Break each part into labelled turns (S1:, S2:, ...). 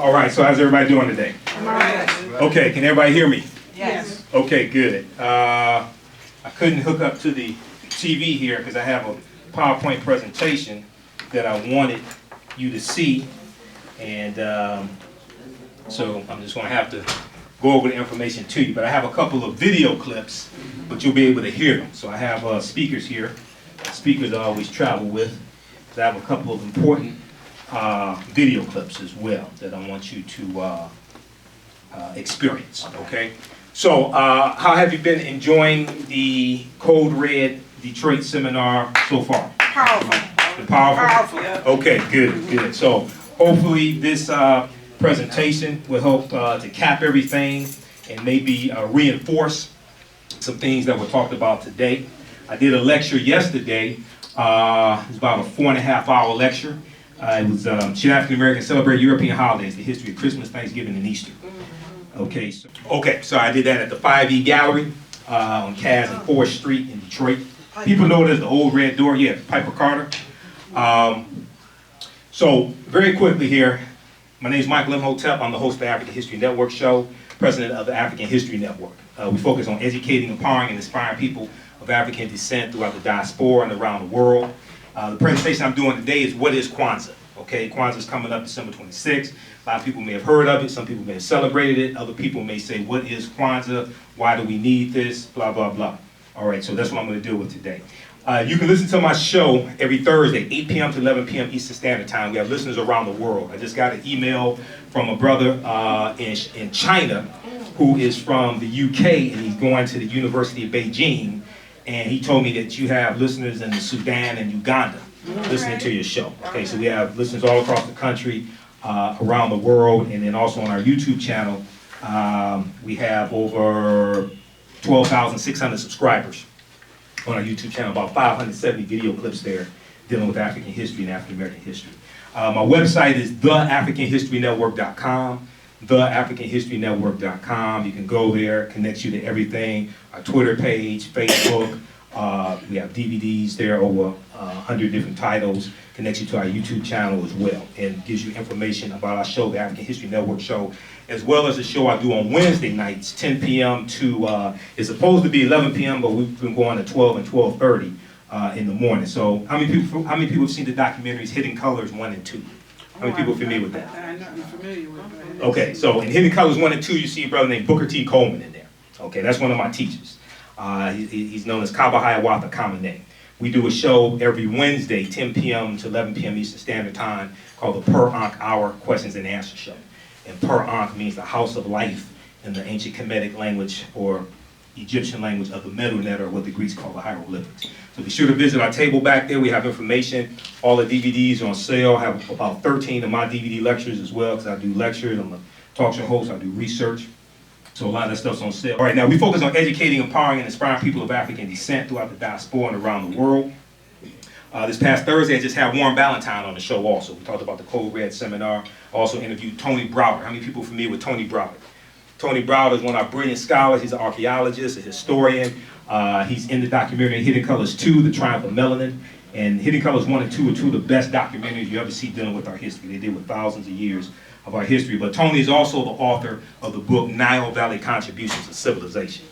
S1: All right, so how's everybody doing today? Okay, can everybody hear me?
S2: Yes.
S1: Okay, good. I couldn't hook up to the TV here because I have a PowerPoint presentation that I wanted you to see. And so I'm just going to have to go over the information to you. But I have a couple of video clips, but you'll be able to hear them. So I have speakers here. Speakers I always travel with. So I have a couple of important video clips as well that I want you to experience, okay? So how have you been enjoying the Code Red Detroit seminar so far?
S2: Powerful.
S1: Powerful?
S2: Powerful.
S1: Okay, good, good. So hopefully this presentation will help to cap everything and maybe reinforce some things that were talked about today. I did a lecture yesterday. It was about a 4.5-hour lecture. It was should African Americans celebrate European holidays, the history of Christmas, Thanksgiving, and Easter. Okay, so I did that at the 5E Gallery on Cass and 4th Street in Detroit. People know it as the Old Red Door. Yeah, Piper Carter. So very quickly here, my name is Michael Imhotep. I'm the host of the African History Network show, president of the African History Network. We focus on educating, empowering, and inspiring people of African descent throughout the diaspora and around the world. The presentation I'm doing today is what is Kwanzaa? Okay, Kwanzaa is coming up December 26th. A lot of people may have heard of it. Some people may have celebrated it. Other people may say, what is Kwanzaa? Why do we need this? Blah, blah, blah. All right, so that's what I'm going to deal with today. You can listen to my show every Thursday, 8 p.m. to 11 p.m. Eastern Standard Time. We have listeners around the world. I just got an email from a brother in China who is from the UK, and he's going to the University of Beijing. And he told me that you have listeners in Sudan and Uganda listening to your show. Okay, so we have listeners all across the country, around the world, and then also on our YouTube channel, we have over 12,600 subscribers on our YouTube channel, about 570 video clips there dealing with African history and African American history. My website is theafricanhistorynetwork.com, theafricanhistorynetwork.com. You can go there, connects you to everything, our Twitter page, Facebook. We have DVDs there, over 100 different titles, connects you to our YouTube channel as well, and gives you information about our show, the African History Network show, as well as a show I do on Wednesday nights, 10 p.m. to, it's supposed to be 11 p.m., but we've been going to 12 and 12:30 in the morning. So how many people have seen the documentaries Hidden Colors 1 and 2? How many people are familiar with that?
S2: I'm not familiar with that.
S1: Okay, so in Hidden Colors 1 and 2, you see a brother named Booker T. Coleman in there. Okay, that's one of my teachers. He's known as Kaba Hiawatha Kamene. We do a show every Wednesday, 10 p.m. to 11 p.m. Eastern Standard Time, called the Per Ankh Hour Questions and Answers Show. And Per Ankh means the house of life in the ancient Kemetic language or Egyptian language of the Medu Neter, or what the Greeks call the hieroglyphics. So be sure to visit our table back there. We have information. All the DVDs are on sale. I have about 13 of my DVD lectures as well, because I do lectures. I'm a talk show host. I do research. So a lot of that stuff's on sale. All right, now we focus on educating, empowering, and inspiring people of African descent throughout the diaspora and around the world. This past Thursday, I just had Warren Ballantyne on the show also. We talked about the Code Red seminar. I also interviewed Tony Browder. How many people are familiar with Tony Browder? Tony Browder is one of our brilliant scholars. He's an archaeologist, a historian. He's in the documentary Hidden Colors 2, The Triumph of Melanin. And Hidden Colors 1 and 2 are two of the best documentaries you ever see dealing with our history. They deal with thousands of years of our history. But Tony is also the author of the book Nile Valley Contributions to Civilization.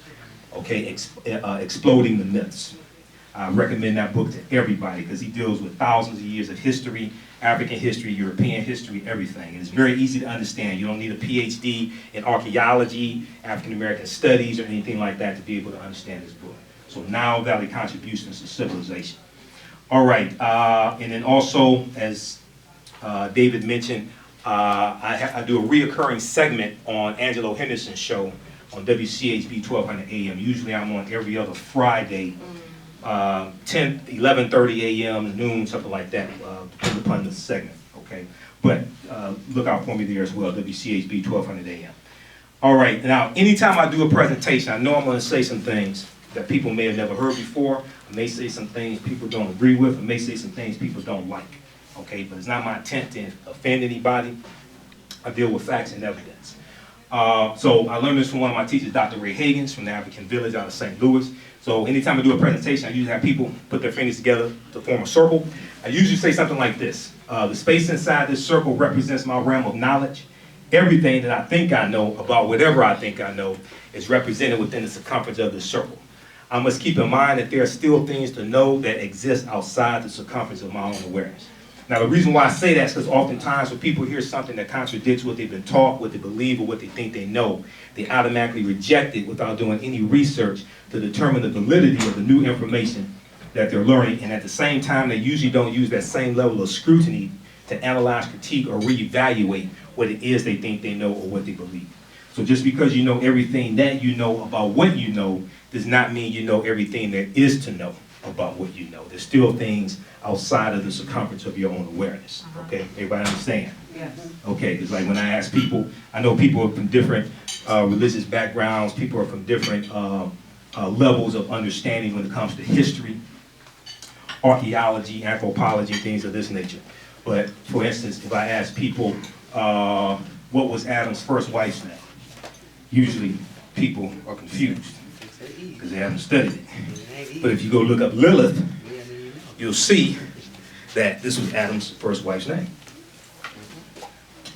S1: Okay, Exploding the Myths. I recommend that book to everybody because he deals with thousands of years of history, African history, European history, everything. And it's very easy to understand. You don't need a PhD in archaeology, African American studies, or anything like that to be able to understand this book. So Nile Valley Contributions to Civilization. All right, and then also, as David mentioned, I do a reoccurring segment on Angelo Henderson's show on WCHB 1200 AM. Usually I'm on every other Friday, 11:30 a.m., noon, something like that, depending upon the segment, okay? But look out for me there as well, WCHB 1200 AM. All right, now, anytime I do a presentation, I know I'm gonna say some things that people may have never heard before. I may say some things people don't agree with. I may say some things people don't like, okay? But it's not my intent to offend anybody. I deal with facts and evidence. So I learned this from one of my teachers, Dr. Ray Hagins, from the African Village out of St. Louis. So anytime I do a presentation, I usually have people put their fingers together to form a circle. I usually say something like this. The space inside this circle represents my realm of knowledge, everything that I think I know about whatever I think I know is represented within the circumference of the circle. I must keep in mind that there are still things to know that exist outside the circumference of my own awareness. Now, the reason why I say that is because oftentimes when people hear something that contradicts what they've been taught, what they believe, or what they think they know, they automatically reject it without doing any research to determine the validity of the new information that they're learning. And at the same time, they usually don't use that same level of scrutiny to analyze, critique, or reevaluate what it is they think they know or what they believe. So just because you know everything that you know about what you know does not mean you know everything there is to know about what you know. There's still things outside of the circumference of your own awareness. Okay, everybody understand?
S2: Yes.
S1: Okay, it's like when I ask people, I know people are from different religious backgrounds, people are from different levels of understanding when it comes to history, archaeology, anthropology, things of this nature. But for instance, if I ask people, what was Adam's first wife's name? Usually people are confused because they haven't studied it. But if you go look up Lilith, you'll see that this was Adam's first wife's name.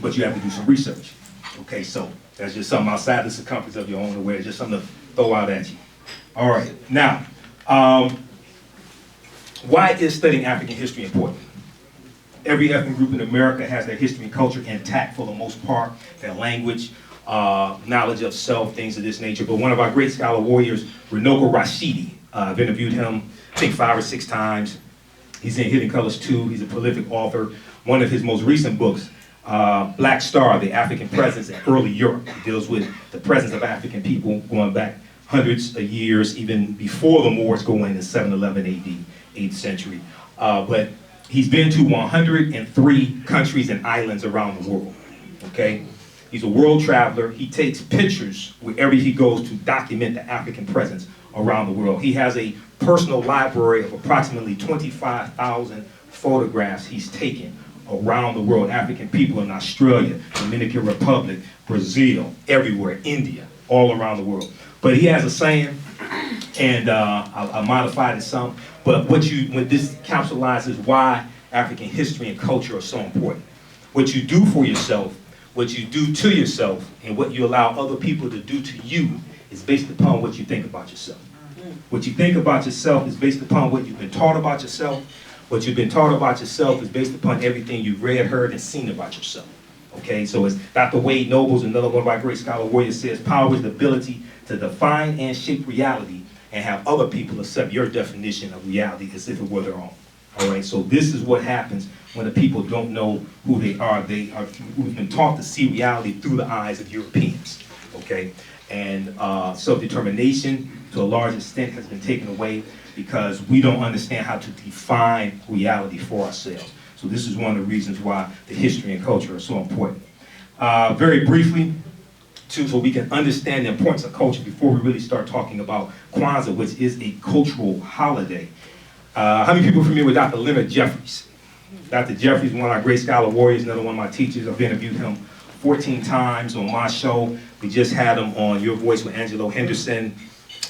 S1: But you have to do some research. Okay, so that's just something outside the circumference of your own awareness, just something to throw out at you. All right, now, why is studying African history important? Every ethnic group in America has their history and culture intact for the most part, their language, knowledge of self, things of this nature. But one of our great scholar warriors, Runoko Rashidi, I've interviewed him, I think 5 or 6 times. He's in Hidden Colors 2. He's a prolific author. One of his most recent books, Black Star, The African Presence in Early Europe. It deals with the presence of African people going back hundreds of years, even before the Moors go in 711 AD, 8th century. But he's been to 103 countries and islands around the world, okay? He's a world traveler. He takes pictures wherever he goes to document the African presence around the world. He has a personal library of approximately 25,000 photographs he's taken around the world. African people in Australia, Dominican Republic, Brazil, everywhere, India, all around the world. But he has a saying, and I modified it some, but what this capsulizes why African history and culture are so important. What you do for yourself, what you do to yourself, and what you allow other people to do to you is based upon what you think about yourself. What you think about yourself is based upon what you've been taught about yourself. What you've been taught about yourself is based upon everything you've read, heard, and seen about yourself. Okay, so as Dr. Wade Nobles, another one of our great scholar warriors, says, power is the ability to define and shape reality and have other people accept your definition of reality as if it were their own. All right, so this is what happens when the people don't know who they are. We've been taught to see reality through the eyes of Europeans, okay? And self-determination, to a large extent, has been taken away because we don't understand how to define reality for ourselves. So this is one of the reasons why the history and culture are so important. Very briefly, so we can understand the importance of culture before we really start talking about Kwanzaa, which is a cultural holiday. How many people are familiar with Dr. Leonard Jeffries? Dr. Jeffries is one of our great scholar warriors, another one of my teachers. I've interviewed him 14 times on my show. We just had him on Your Voice with Angelo Henderson,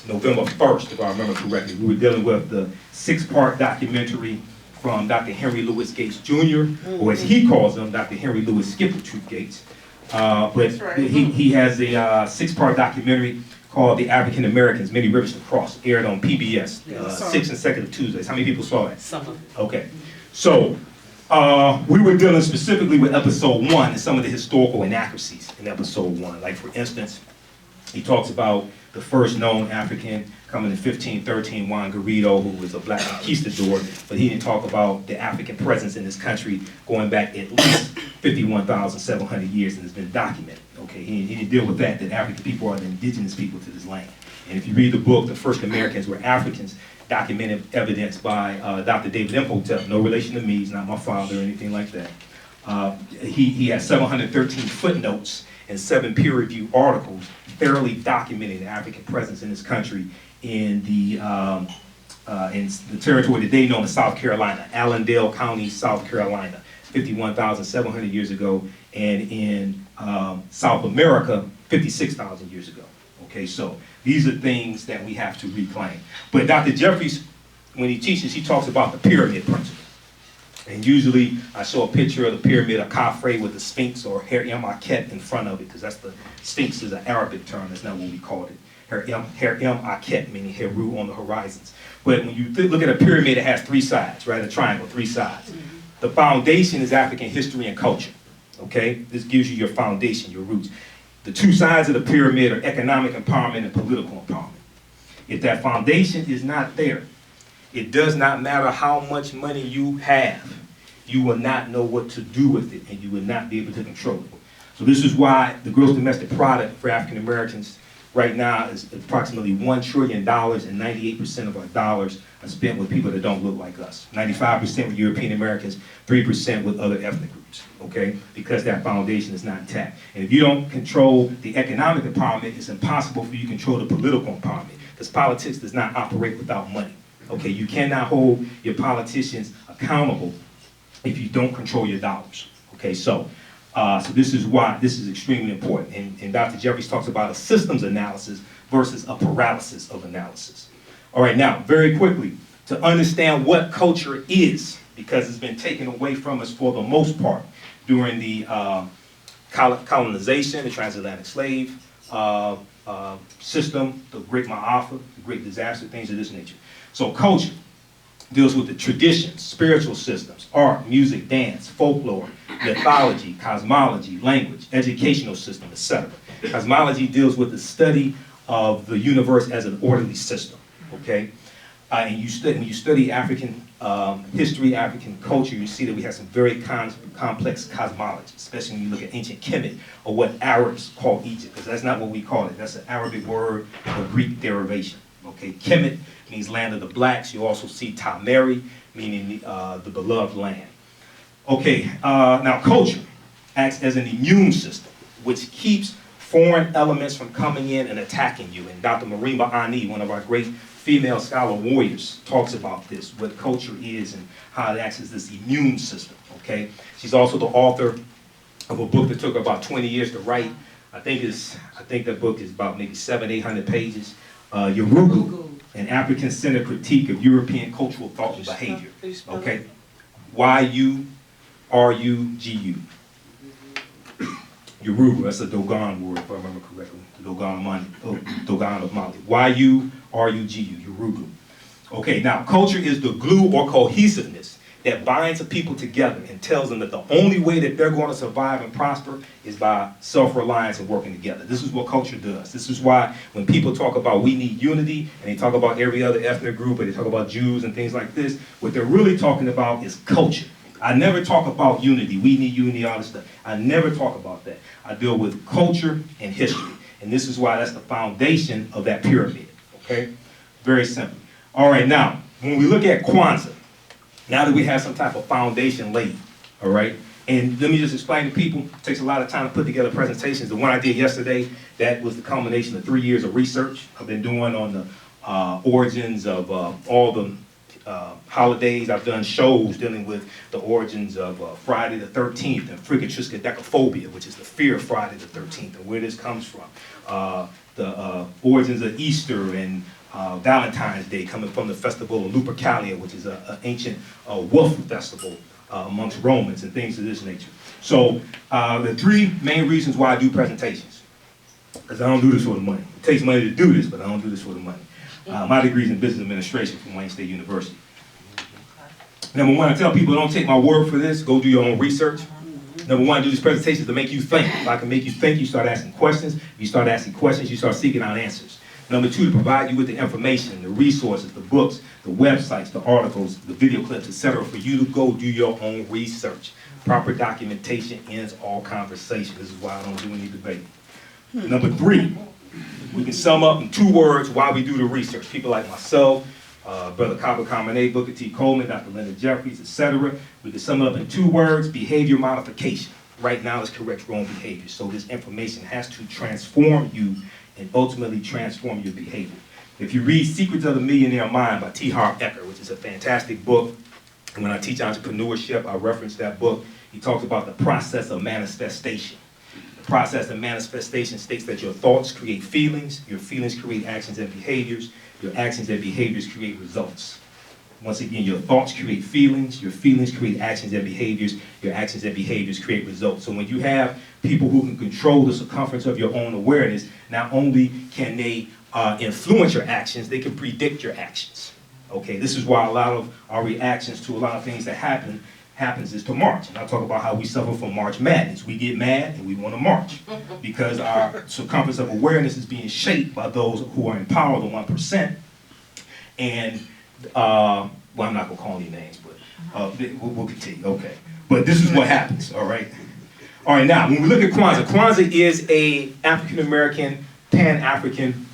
S1: November 1st, if I remember correctly. We were dealing with the 6-part documentary from Dr. Henry Louis Gates Jr., or as he calls him, Dr. Henry Louis Skipper Truth Gates. But right. he has a 6-part documentary called The African Americans, Many Rivers to Cross, aired on PBS, 6 consecutive Tuesdays. How many people saw that? Some. Okay. So we were dealing specifically with episode 1 and some of the historical inaccuracies in episode 1. Like, for instance, he talks about the first known African coming in 1513, Juan Garrido, who was a black conquistador, but he didn't talk about the African presence in this country going back at least 51,700 years, and it's been documented. Okay, he didn't deal with that African people are the indigenous people to this land. And if you read the book, The First Americans Were Africans, documented evidence by Dr. David Imhotep, no relation to me, he's not my father or anything like that. He has 713 footnotes and 7 peer-reviewed articles thoroughly documenting the African presence in this country in the territory that they know as South Carolina, Allendale County, South Carolina, 51,700 years ago, and in South America, 56,000 years ago. Okay, so these are things that we have to reclaim. But Dr. Jeffries, when he teaches, he talks about the pyramid principle. And usually I show a picture of the pyramid of Khafre with the Sphinx or Imhotep in front of it, because that's the Sphinx is an Arabic term. That's not what we called it. Imhotep, meaning Heru on the horizons. But when you look at a pyramid, it has three sides, right? A triangle, three sides. The foundation is African history and culture. Okay? This gives you your foundation, your roots. The two sides of the pyramid are economic empowerment and political empowerment. If that foundation is not there, it does not matter how much money you have, you will not know what to do with it, and you will not be able to control it. So this is why the gross domestic product for African Americans right now is approximately $1 trillion, and 98% of our dollars are spent with people that don't look like us. 95% with European Americans, 3% with other ethnic groups, okay? Because that foundation is not intact. And if you don't control the economic empowerment, it's impossible for you to control the political empowerment, because politics does not operate without money. Okay, you cannot hold your politicians accountable if you don't control your dollars. Okay, so this is why this is extremely important. And Dr. Jeffries talks about a systems analysis versus a paralysis of analysis. All right, now, very quickly, to understand what culture is, because it's been taken away from us for the most part during the colonization, the transatlantic slave system, the Great Ma'afa, the Great Disaster, things of this nature. So culture deals with the traditions, spiritual systems, art, music, dance, folklore, mythology, cosmology, language, educational system, etc. Cosmology deals with the study of the universe as an orderly system, okay? And when you study African history, African culture, you see that we have some very complex cosmology, especially when you look at ancient Kemet, or what Arabs call Egypt, because that's not what we call it. That's an Arabic word or Greek derivation, okay? Kemet means land of the blacks. You also see Tameri, meaning the beloved land. Okay, now culture acts as an immune system, which keeps foreign elements from coming in and attacking you. And Dr. Marimba Ani, one of our great female scholar warriors, talks about this, what culture is and how it acts as this immune system, okay? She's also the author of a book that took her about 20 years to write. I think that book is about maybe 700-800 pages. Yorugu, an African-centered critique of European cultural thought and behavior. Okay? Y-U-R-U-G-U. Yorugu, that's a Dogon word, if I remember correctly. Dogon of Mali. Y-U-R-U-G-U, Yorugu. Okay, now culture is the glue or cohesiveness that binds a people together and tells them that the only way that they're going to survive and prosper is by self-reliance and working together. This is what culture does. This is why when people talk about we need unity, and they talk about every other ethnic group, and they talk about Jews and things like this, what they're really talking about is culture. I never talk about unity. We need unity, all this stuff. I never talk about that. I deal with culture and history. And this is why that's the foundation of that pyramid, okay? Very simple. All right, now, when we look at Kwanzaa, now that we have some type of foundation laid, all right? And let me just explain to people, it takes a lot of time to put together presentations. The one I did yesterday, that was the culmination of 3 years of research I've been doing on the origins of all the holidays. I've done shows dealing with the origins of Friday the 13th and fricatriskaidekaphobia, which is the fear of Friday the 13th and where this comes from. The origins of Easter and Valentine's Day, coming from the festival of Lupercalia, which is an ancient wolf festival amongst Romans and things of this nature. So the three main reasons why I do presentations, because I don't do this for the money. It takes money to do this, but I don't do this for the money. My degree is in business administration from Wayne State University. Number one, I tell people, don't take my word for this, go do your own research. Number one, I do these presentations to make you think. If I can make you think, you start asking questions. If you start asking questions, you start seeking out answers. Number two, to provide you with the information, the resources, the books, the websites, the articles, the video clips, etc., for you to go do your own research. Proper documentation ends all conversation. This is why I don't do any debate. Number three, we can sum up in 2 words why we do the research. People like myself, Brother Kaba Kamene, Booker T. Coleman, Dr. Linda Jeffries, etc. We can sum it up in 2 words: behavior modification. Right now, it's correct wrong behavior. So this information has to transform you and ultimately transform your behavior. If you read Secrets of the Millionaire Mind by T. Harv Eker, which is a fantastic book, and when I teach entrepreneurship, I reference that book. He talks about the process of manifestation. The process of manifestation states that your thoughts create feelings, your feelings create actions and behaviors, your actions and behaviors create results. Once again, your thoughts create feelings, your feelings create actions and behaviors, your actions and behaviors create results. So when you have people who can control the circumference of your own awareness, not only can they influence your actions, they can predict your actions. Okay, this is why a lot of our reactions to a lot of things that happens is to march. And I'll talk about how we suffer from March Madness. We get mad and we want to march because our circumference of awareness is being shaped by those who are in power, the 1%. And, well, I'm not going to call any names, but we'll continue, okay. But this is what happens, all right? All right, now, when we look at Kwanzaa, Kwanzaa is a African-American, Pan-African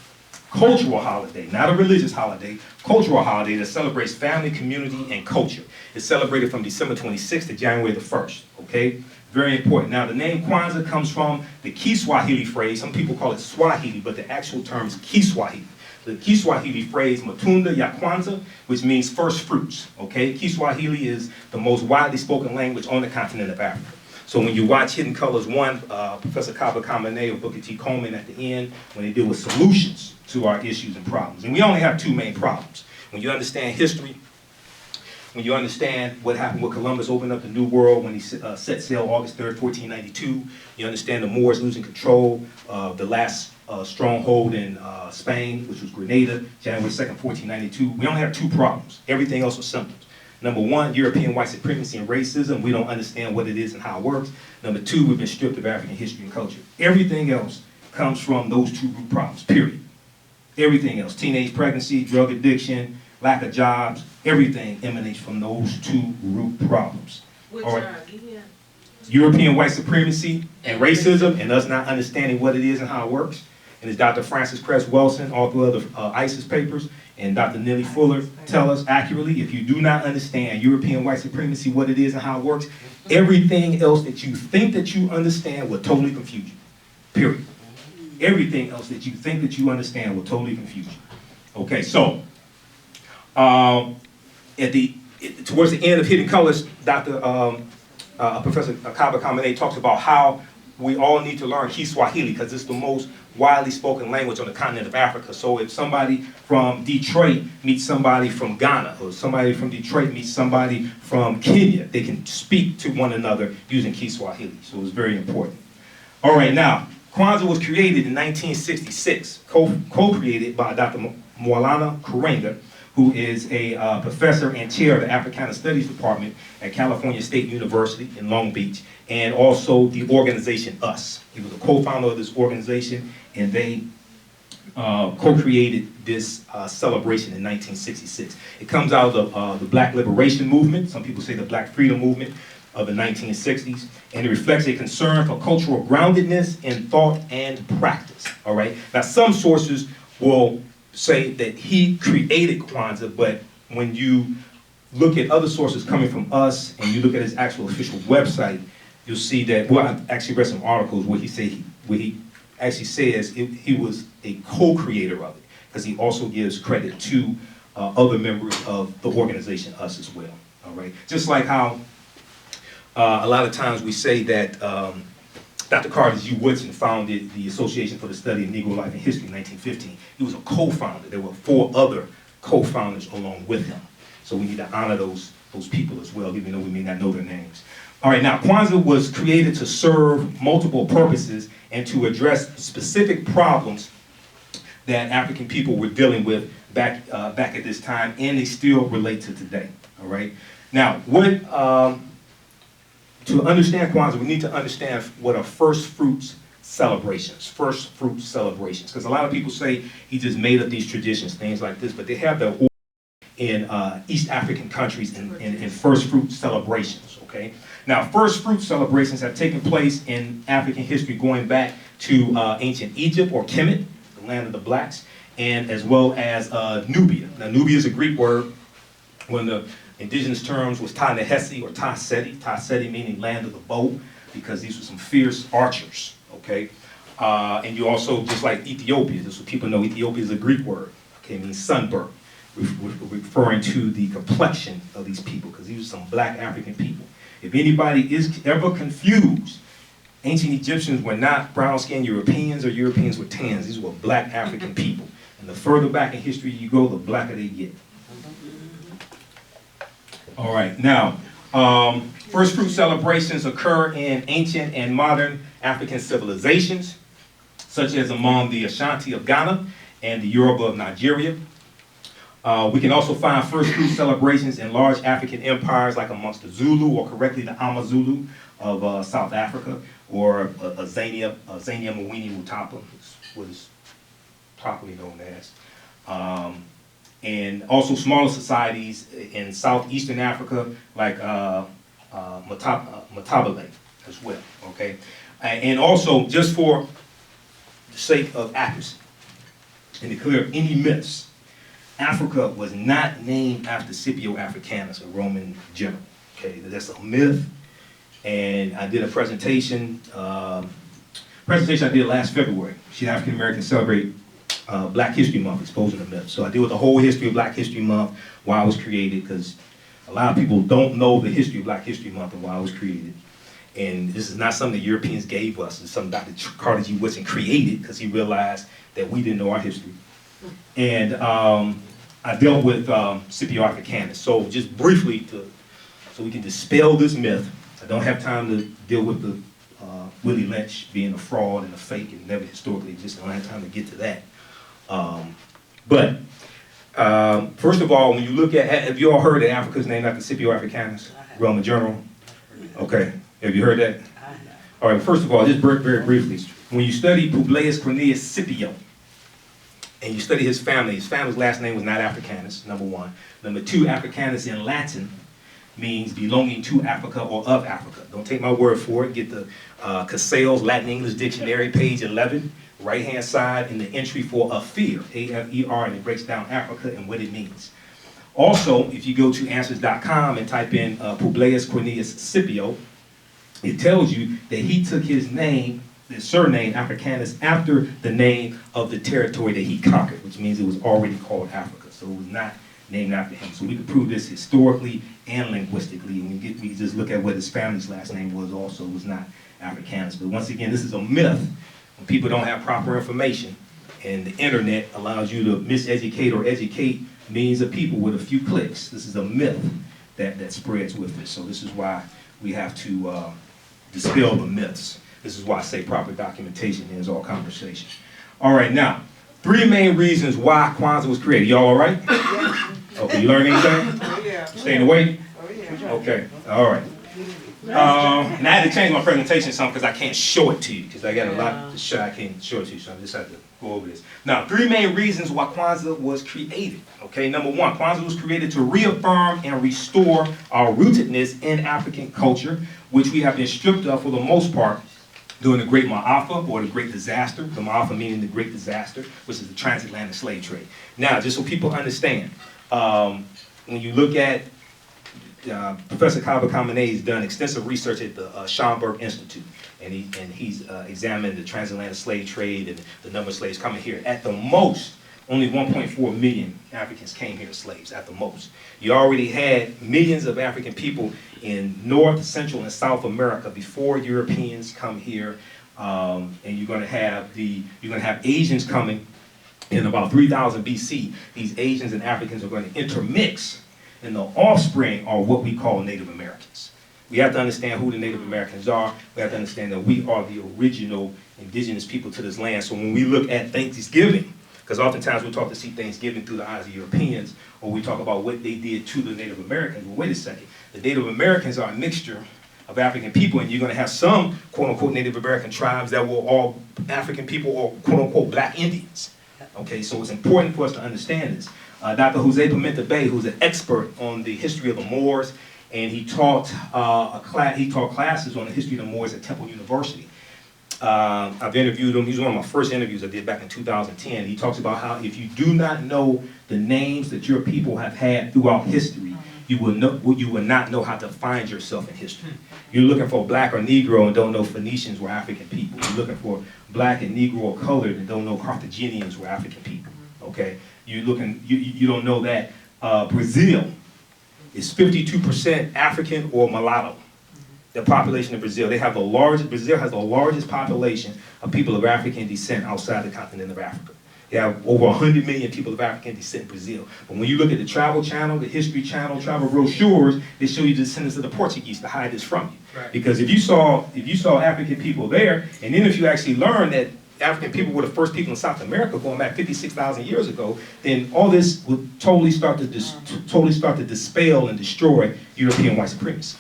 S1: cultural holiday, not a religious holiday, cultural holiday that celebrates family, community, and culture. It's celebrated from December 26th to January the 1st, okay? Very important. Now, the name Kwanzaa comes from the Kiswahili phrase. Some people call it Swahili, but the actual term is Kiswahili. The Kiswahili phrase, Matunda ya Kwanzaa, which means first fruits, okay? Kiswahili is the most widely spoken language on the continent of Africa. So when you watch Hidden Colors 1, Professor Kaba Kamene or Booker T. Coleman at the end, when they deal with solutions to our issues and problems. And we only have two main problems. When you understand history, when you understand what happened with Columbus opening up the New World when he set sail August 3rd, 1492, you understand the Moors losing control of the last stronghold in Spain, which was Grenada, January 2nd, 1492. We only have two problems. Everything else was symptoms. Number one, European white supremacy and racism. We don't understand what it is and how it works. Number two, we've been stripped of African history and culture. Everything else comes from those two root problems, period. Everything else, teenage pregnancy, drug addiction, lack of jobs, everything emanates from those two root problems.
S3: Which
S1: all right?
S3: are,
S1: European white supremacy and racism, and us not understanding what it is and how it works. And as Dr. Francis Cress Wilson, author of the ISIS papers, and Dr. Nellie Fuller tell us accurately, if you do not understand European white supremacy, what it is and how it works, everything else that you think that you understand will totally confuse you, period. Everything else that you think that you understand will totally confuse you. Okay, so, towards the end of Hidden Colors, Professor Kaba Kamene talks about how we all need to learn Kiswahili because it's the most widely spoken language on the continent of Africa. So if somebody from Detroit meets somebody from Ghana, or somebody from Detroit meets somebody from Kenya, they can speak to one another using Kiswahili. So it's very important. All right, now, Kwanzaa was created in 1966, co-created by Dr. Maulana Karenga, who is a professor and chair of the Africana Studies Department at California State University in Long Beach, and also the organization US. He was a co-founder of this organization, and they co-created this celebration in 1966. It comes out of the Black Liberation Movement, some people say the Black Freedom Movement of the 1960s, and it reflects a concern for cultural groundedness in thought and practice, all right? Now, some sources will say that he created Kwanzaa, but when you look at other sources coming from us and you look at his actual official website, you'll see that, well, I actually read some articles where he actually says he was a co-creator of it, because he also gives credit to other members of the organization, us as well, all right? Just like how a lot of times we say that Dr. Carter G. Woodson founded the Association for the Study of Negro Life and History in 1915. He was a co-founder. There were 4 other co-founders along with him. So we need to honor those people as well, even though we may not know their names. All right, now, Kwanzaa was created to serve multiple purposes and to address specific problems that African people were dealing with back at this time, and they still relate to today, all right? Now, to understand Kwanzaa, we need to understand what are first fruits celebrations, because a lot of people say he just made up these traditions, things like this, but they have their origin in East African countries in first fruit celebrations, okay? Now, first fruit celebrations have taken place in African history going back to ancient Egypt, or Kemet, the land of the blacks, and as well as Nubia. Now, Nubia is a Greek word. When the indigenous terms was Ta-Nehesi or Ta-Seti meaning land of the bow, because these were some fierce archers, okay? And you also, just like Ethiopia, just so people know, Ethiopia is a Greek word, okay, it means sunburn, referring to the complexion of these people, because these are some black African people. If anybody is ever confused, ancient Egyptians were not brown-skinned Europeans or Europeans were tans. These were black African people. And the further back in history you go, the blacker they get. All right, now, first fruit celebrations occur in ancient and modern African civilizations, such as among the Ashanti of Ghana and the Yoruba of Nigeria. We can also find first fruit celebrations in large African empires like amongst the Zulu, or correctly the Amazulu of South Africa, or Azania Mwini Mutapa, was properly known as. And also smaller societies in southeastern Africa like Matabele as well, okay? And also, just for the sake of accuracy, and to clear up any myths, Africa was not named after Scipio Africanus, a Roman general. Okay, that's a myth. And I did a presentation I did last February. African Americans celebrate Black History Month, exposing the myth. So I deal with the whole history of Black History Month, why it was created, because a lot of people don't know the history of Black History Month and why it was created. And this is not something the Europeans gave us. It's something Dr. Carter G. Woodson created because he realized that we didn't know our history. And I dealt with Scipio Africanus. So just briefly, so we can dispel this myth. I don't have time to deal with the Willie Lynch being a fraud and a fake and never historically existed. I don't have time to get to that. First of all, when you look at, have you all heard that Africa's named after Scipio Africanus, Roman general? Okay, have you heard that? All right, first of all, just very briefly, when you study Publius Cornelius Scipio, and you study his family's last name was not Africanus, number one. Number two, Africanus in Latin means belonging to Africa or of Africa. Don't take my word for it. Get the Cassell's Latin English Dictionary, page 11, right-hand side in the entry for affair, A-F-E-R, and it breaks down Africa and what it means. Also, if you go to answers.com and type in Publius Cornelius Scipio, it tells you that he took his name, the surname Africanus, after the name of the territory that he conquered, which means it was already called Africa. So it was not named after him. So we can prove this historically and linguistically. And we just look at what his family's last name was also, it was not Africanus. But once again, this is a myth. When people don't have proper information, and the internet allows you to miseducate or educate millions of people with a few clicks. This is a myth that spreads with it. So this is why we have to dispel the myths. This is why I say proper documentation is all conversation. All right, now, 3 main reasons why Kwanzaa was created. Y'all all right? Okay, you learn anything?
S2: Oh, yeah.
S1: Staying awake?
S2: Oh, yeah.
S1: Okay, all right. And I had to change my presentation some because I can't show it to you because I got a lot to show. I can't show it to you, so I just have to go over this. Now, 3 main reasons why Kwanzaa was created. Okay, number 1, Kwanzaa was created to reaffirm and restore our rootedness in African culture, which we have been stripped of for the most part during the Great Ma'afa, or the Great Disaster. The Ma'afa meaning the Great Disaster, which is the transatlantic slave trade. Now, just so people understand, when you look at Professor Kaba Khamenei has done extensive research at the Schomburg Institute, and he's examined the transatlantic slave trade and the number of slaves coming here. At the most, only 1.4 million Africans came here as slaves, at the most. You already had millions of African people in North, Central, and South America before Europeans come here, and you're going to have Asians coming in about 3000 BC. These Asians and Africans are going to intermix, and the offspring are what we call Native Americans. We have to understand who the Native Americans are. We have to understand that we are the original indigenous people to this land. So when we look at Thanksgiving, because oftentimes we're taught to see Thanksgiving through the eyes of Europeans, or we talk about what they did to the Native Americans. Well, wait a second. The Native Americans are a mixture of African people, and you're going to have some quote-unquote Native American tribes that were all African people or quote-unquote Black Indians. Okay, so it's important for us to understand this. Dr. Jose Pimenta Bay, who's an expert on the history of the Moors, and he taught classes on the history of the Moors at Temple University. I've interviewed him. He's one of my first interviews I did back in 2010. He talks about how if you do not know the names that your people have had throughout history, you will not know how to find yourself in history. You're looking for Black or Negro and don't know Phoenicians were African people. You're looking for Black and Negro or colored and don't know Carthaginians were African people. Okay, you don't know that Brazil is 52% African or mulatto. The population of Brazil, Brazil has the largest population of people of African descent outside the continent of Africa. They have over 100 million people of African descent in Brazil. But when you look at the Travel Channel, the History Channel, travel brochures, they show you the descendants of the Portuguese to hide this from you.
S3: Right.
S1: Because if you saw African people there, and then if you actually learn that African people were the first people in South America going back 56,000 years ago, then all this would totally start to dispel and destroy European white supremacy.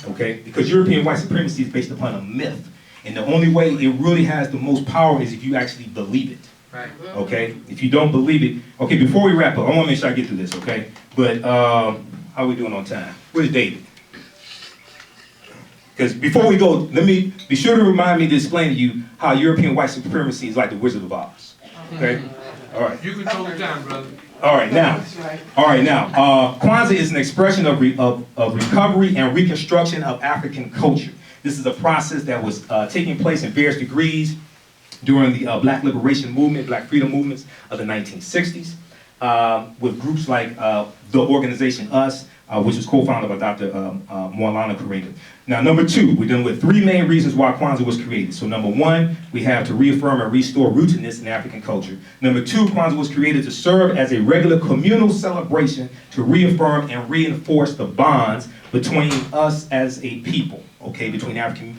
S1: Okay? Because European white supremacy is based upon a myth. And the only way it really has the most power is if you actually believe it.
S3: Right.
S1: Okay? If you don't believe it, okay, before we wrap up, I want to make sure I get through this, okay? But how are we doing on time? Where's David? Because before we go, let me be sure to remind me to explain to you how European white supremacy is like the Wizard of Oz. Okay? All right.
S3: You control the time, brother.
S1: All right, now. Kwanzaa is an expression of recovery and reconstruction of African culture. This is a process that was taking place in various degrees during the Black Liberation Movement, Black Freedom Movements of the 1960s, with groups like the organization US, which was co-founded by Dr. Maulana Karenga. Now, number two, we're dealing with three main reasons why Kwanzaa was created. So number one, we have to reaffirm and restore rootedness in African culture. Number two, Kwanzaa was created to serve as a regular communal celebration to reaffirm and reinforce the bonds between us as a people, okay, between African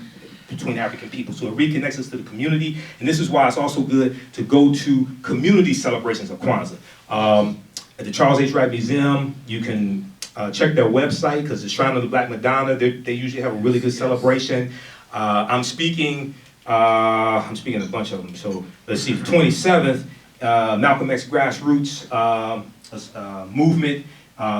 S1: people. So it reconnects us to the community, and this is why it's also good to go to community celebrations of Kwanzaa. At the Charles H. Wright Museum, you can check their website, because the Shrine of the Black Madonna, they usually have a really good celebration. I'm speaking a bunch of them. So let's see, 27th, Malcolm X Grassroots movement,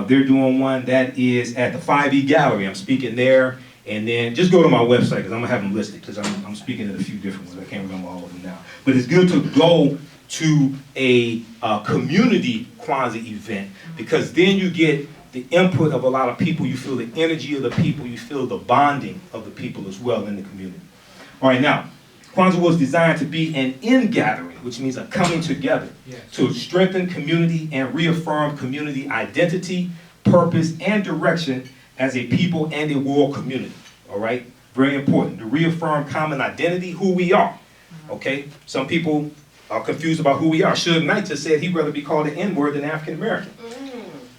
S1: they're doing one that is at the 5E Gallery. I'm speaking there. And then just go to my website, because I'm gonna have them listed, because I'm speaking at a few different ones. I can't remember all of them now. But it's good to go to a community Kwanzaa event, because then you get the input of a lot of people. You feel the energy of the people. You feel the bonding of the people as well in the community. All right, now, Kwanzaa was designed to be an in-gathering, which means a coming together, to strengthen community and reaffirm community identity, purpose, and direction as a people and a world community, all right? Very important, to reaffirm common identity, who we are, okay? Some people are confused about who we are. Suge Knight just said he'd rather be called an N-word than African American.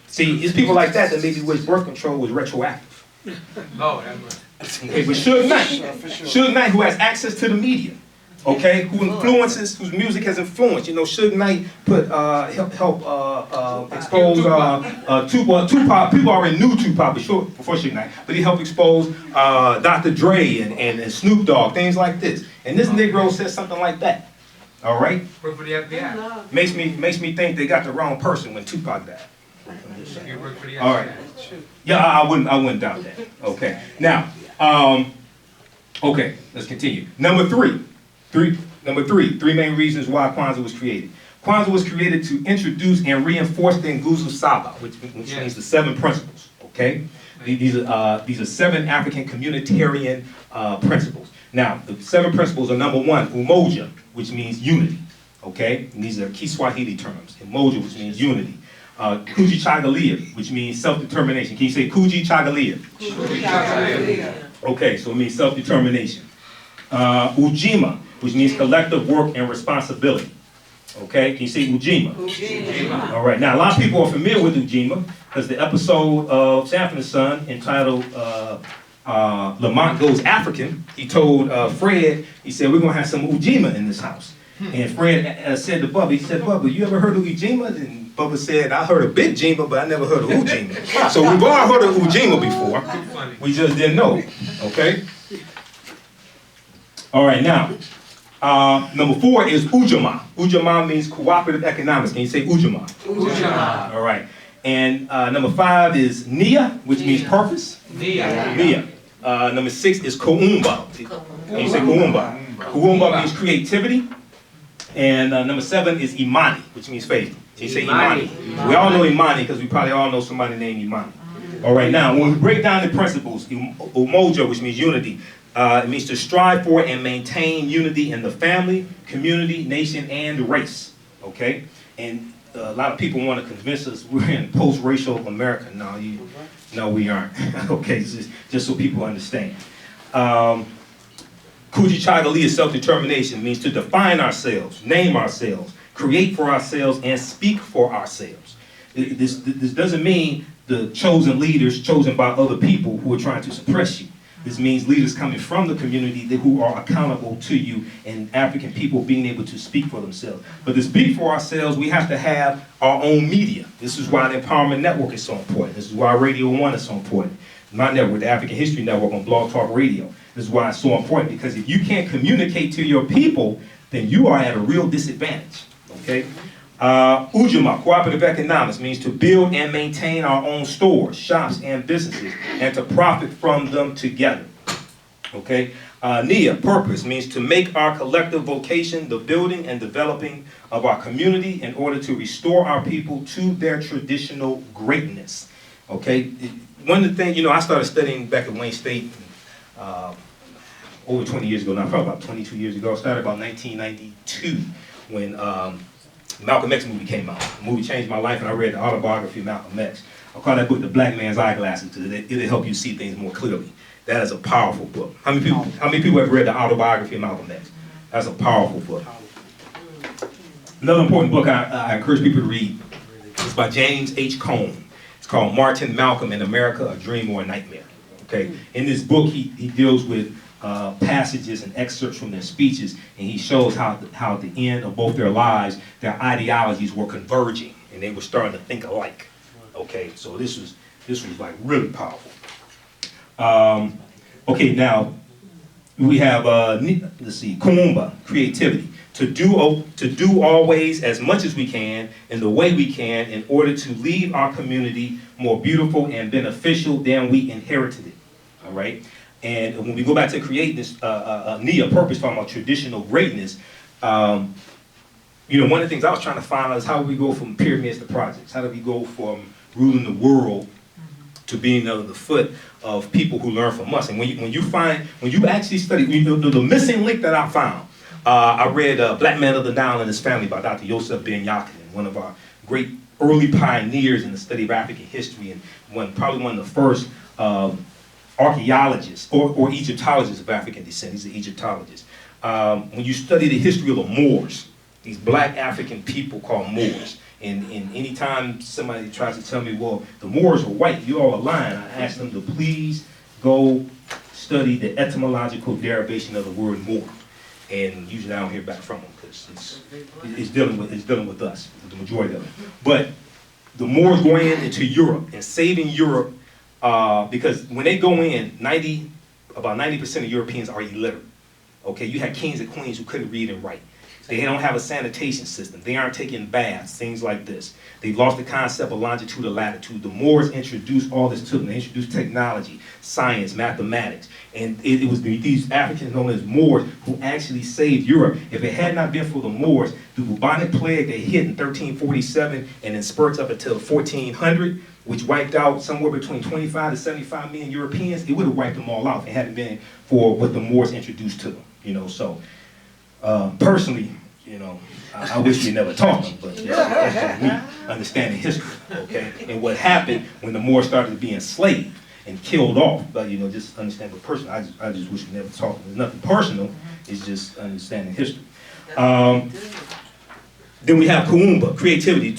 S1: See, it's people like that maybe wish birth control was retroactive.
S3: No, that's
S1: Okay, but Suge Knight, who has access to the media, okay, who influences, whose music has influenced. You know, Suge Knight help expose Tupac. People already knew Tupac before Suge Knight, but he helped expose Dr. Dre and Snoop Dogg, things like this. And this Negro says something like that. All right?
S3: work for the FBI.
S1: Makes me think they got the wrong person when Tupac died.
S3: You work for the FBI.
S1: All right. Yeah, I wouldn't doubt that. Okay. Now, okay, let's continue. Number three, three main reasons why Kwanzaa was created. Kwanzaa was created to introduce and reinforce the Nguzo Saba, which means the 7 principles, okay? These are 7 African communitarian principles. Now, the 7 principles are number 1, umoja, which means unity, okay? And these are Kiswahili terms. Umoja, which means unity. Kujichagulia, which means self-determination. Can you say Kujichagulia?
S3: Kujichagulia.
S1: Okay, so it means self-determination. Ujima, which means collective work and responsibility. Okay, can you say Ujima? Ujima. All right, now a lot of people are familiar with Ujima because the episode of Sanford and Son entitled Lamont Goes African, he told Fred, he said, we're going to have some Ujima in this house. And Fred said to Bubba, he said, Bubba, you ever heard of Ujima? And Bubba said, I heard of Big Jima, but I never heard of Ujima. So we've all heard of Ujima before. We just didn't know, okay? All right, now, number 4 is Ujamaa. Ujamaa means cooperative economics. Can you say Ujamaa?
S3: Ujamaa.
S1: All right. And number 5 is Nia, which means purpose. Nia. Number 6 is Kuumba. Can you say Kuumba? Kuumba means creativity. And number 7 is Imani, which means faith. Can you say Imani? We all know Imani because we probably all know somebody named Imani. All right, now, when we break down the principles, Umoja, which means unity, it means to strive for and maintain unity in the family, community, nation, and race, okay? And a lot of people want to convince us we're in post-racial America. No, we aren't, okay? Just so people understand. Kujichagulia, self-determination, means to define ourselves, name ourselves, create for ourselves and speak for ourselves. This doesn't mean the chosen leaders chosen by other people who are trying to suppress you. This means leaders coming from the community who are accountable to you, and African people being able to speak for themselves. But to speak for ourselves, we have to have our own media. This is why the Empowerment Network is so important. This is why Radio 1 is so important. My network, the African History Network on Blog Talk Radio. This is why it's so important, because if you can't communicate to your people, then you are at a real disadvantage, okay? Ujamaa, cooperative economics, means to build and maintain our own stores, shops, and businesses, and to profit from them together. Okay? Nia, purpose, means to make our collective vocation the building and developing of our community in order to restore our people to their traditional greatness. Okay? One of the things, I started studying back at Wayne State over 20 years ago now, probably about 22 years ago. I started about 1992 when Malcolm X movie came out. The movie changed my life, and I read the autobiography of Malcolm X. I call that book The Black Man's Eyeglasses, because it'll help you see things more clearly. That is a powerful book. How many people have read the autobiography of Malcolm X? That's a powerful book. Another important book I encourage people to read is by James H. Cone. It's called Martin Malcolm in America, A Dream or a Nightmare. Okay? In this book, he deals with passages and excerpts from their speeches, and he shows how at the end of both their lives, their ideologies were converging, and they were starting to think alike. Okay, so this was like really powerful. Okay, now we have let's see, Kuumba, creativity, to do always as much as we can in the way we can in order to leave our community more beautiful and beneficial than we inherited it. All right. And when we go back to create this Nia, purpose, talking about traditional greatness, one of the things I was trying to find out is how do we go from pyramids to projects? How do we go from ruling the world to being under the foot of people who learn from us? And when you actually study, the missing link that I found, I read Black Man of the Nile and His Family by Dr. Yosef Ben Yakinen, one of our great early pioneers in the study of African history, and probably one of the first archaeologists or Egyptologists of African descent. He's an Egyptologist. When you study the history of the Moors, these black African people called Moors, and anytime somebody tries to tell me, well, the Moors are white, you all are lying, I ask them to please go study the etymological derivation of the word Moor. And usually I don't hear back from them because it's dealing with us, the majority of it. But the Moors going into Europe and saving Europe, because when they go in, about 90% of Europeans are illiterate. Okay, you had kings and queens who couldn't read and write. They don't have a sanitation system. They aren't taking baths, things like this. They've lost the concept of longitude or latitude. The Moors introduced all this to them. They introduced technology, science, mathematics. And it was these Africans known as Moors who actually saved Europe. If it had not been for the Moors, the bubonic plague they hit in 1347 and in spurts up until 1400, which wiped out somewhere between 25 to 75 million Europeans, it would have wiped them all out if it hadn't been for what the Moors introduced to them. So personally, I wish we never taught them, but that's just me understanding history, okay? And what happened when the Moors started to be enslaved and killed off, but just understand the person. I just wish we never taught them. There's nothing personal, it's just understanding history. Then we have Kuumba, creativity,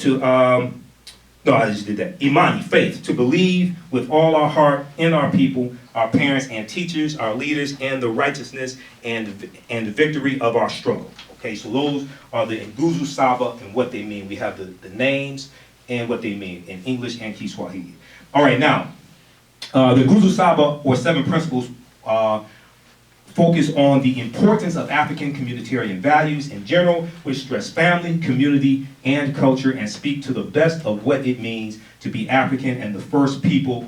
S1: no, I just did that. Imani, faith, to believe with all our heart in our people, our parents and teachers, our leaders, and the righteousness and the victory of our struggle. Okay, so those are the Nguzo Saba and what they mean. We have the names and what they mean in English and Kiswahili. All right, now, the Nguzo Saba, or 7 principles, focus on the importance of African communitarian values in general, which stress family, community, and culture, and speak to the best of what it means to be African and the first people